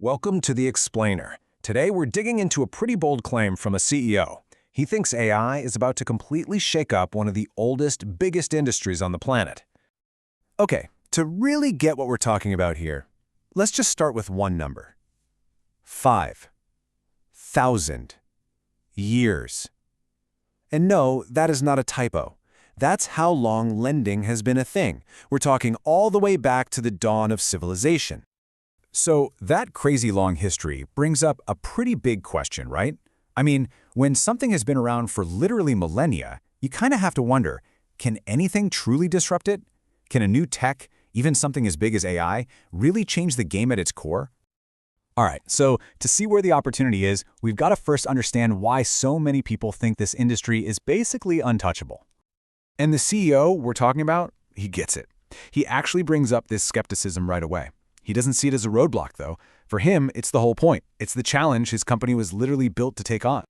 Welcome to The Explainer. Today we're digging into a pretty bold claim from a CEO. He thinks AI is about to completely shake up one of the oldest, biggest industries on the planet. Okay, to really get what we're talking about here, let's just start with one number. 5,000 years. And no, that is not a typo. That's how long lending has been a thing. We're talking all the way back to the dawn of civilization. So that crazy long history brings up a pretty big question, right? I mean, when something has been around for literally millennia, you kind of have to wonder, can anything truly disrupt it? Can a new tech, even something as big as AI, really change the game at its core? All right, so to see where the opportunity is, we've got to first understand why so many people think this industry is basically untouchable. And the CEO we're talking about, he gets it. He actually brings up this skepticism right away. He doesn't see it as a roadblock, though. For him, it's the whole point. It's the challenge his company was literally built to take on.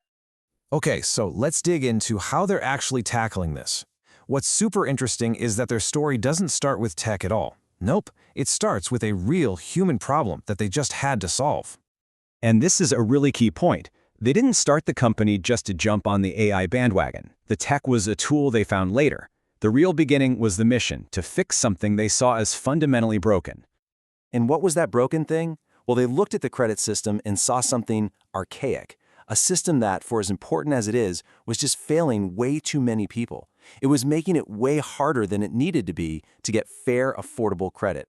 Okay, so let's dig into how they're actually tackling this. What's super interesting is that their story doesn't start with tech at all. Nope, it starts with a real human problem that they just had to solve. And this is a really key point. They didn't start the company just to jump on the AI bandwagon. The tech was a tool they found later. The real beginning was the mission, to fix something they saw as fundamentally broken. And what was that broken thing? Well, they looked at the credit system and saw something archaic, a system that, for as important as it is, was just failing way too many people. It was making it way harder than it needed to be to get fair, affordable credit.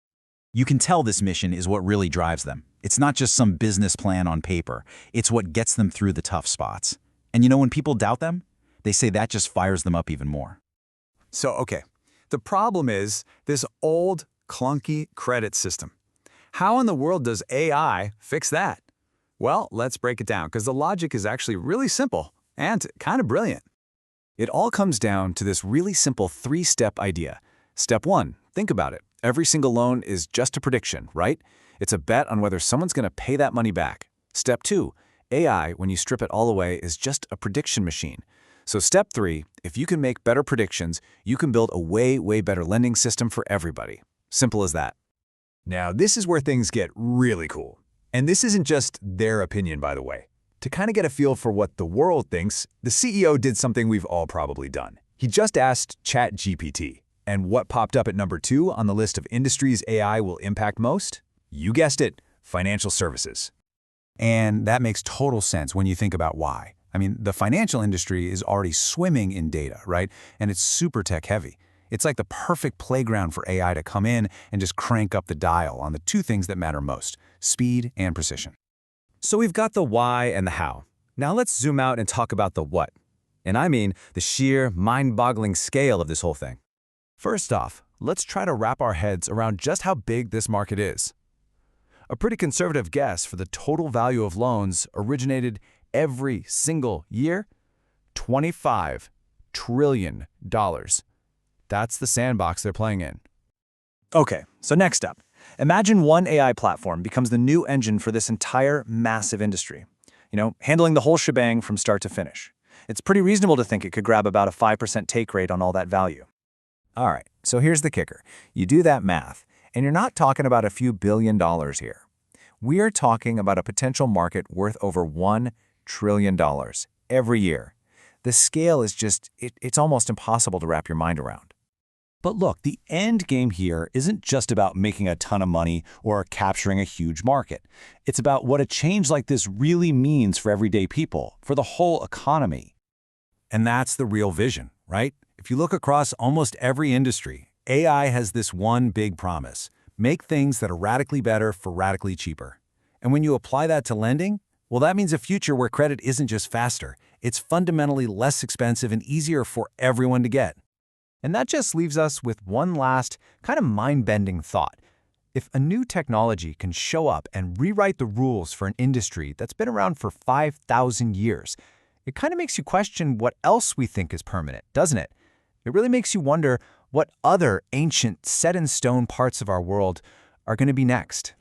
You can tell this mission is what really drives them. It's not just some business plan on paper. It's what gets them through the tough spots. And when people doubt them, they say that just fires them up even more. So, okay, the problem is this old, clunky credit system. How in the world does AI fix that? Well, let's break it down, because the logic is actually really simple and kind of brilliant. It all comes down to this really simple three-step idea. Step one, think about it. Every single loan is just a prediction, right? It's a bet on whether someone's going to pay that money back. Step two, AI, when you strip it all away, is just a prediction machine. So step three, if you can make better predictions, you can build a way, way better lending system for everybody. Simple as that. Now, this is where things get really cool. And this isn't just their opinion, by the way. To kind of get a feel for what the world thinks, the CEO did something we've all probably done. He just asked ChatGPT. And what popped up at number 2 on the list of industries AI will impact most? You guessed it, financial services. And that makes total sense when you think about why. I mean, the financial industry is already swimming in data, right? And it's super tech-heavy. It's like the perfect playground for AI to come in and just crank up the dial on the two things that matter most, speed and precision. So we've got the why and the how. Now let's zoom out and talk about the what. And I mean the sheer, mind-boggling scale of this whole thing. First off, let's try to wrap our heads around just how big this market is. A pretty conservative guess for the total value of loans originated every single year, $25 trillion. That's the sandbox they're playing in. Okay, so next up, imagine one AI platform becomes the new engine for this entire massive industry. Handling the whole shebang from start to finish. It's pretty reasonable to think it could grab about a 5% take rate on all that value. All right, so here's the kicker. You do that math, and you're not talking about a few $billion here. We are talking about a potential market worth over $1 trillion every year. The scale is it's almost impossible to wrap your mind around. But look, the end game here isn't just about making a ton of money or capturing a huge market. It's about what a change like this really means for everyday people, for the whole economy. And that's the real vision, right? If you look across almost every industry, AI has this one big promise: make things that are radically better for radically cheaper. And when you apply that to lending, well, that means a future where credit isn't just faster, it's fundamentally less expensive and easier for everyone to get. And that just leaves us with one last kind of mind-bending thought. If a new technology can show up and rewrite the rules for an industry that's been around for 5,000 years, it kind of makes you question what else we think is permanent, doesn't it? It really makes you wonder what other ancient, set-in-stone parts of our world are going to be next.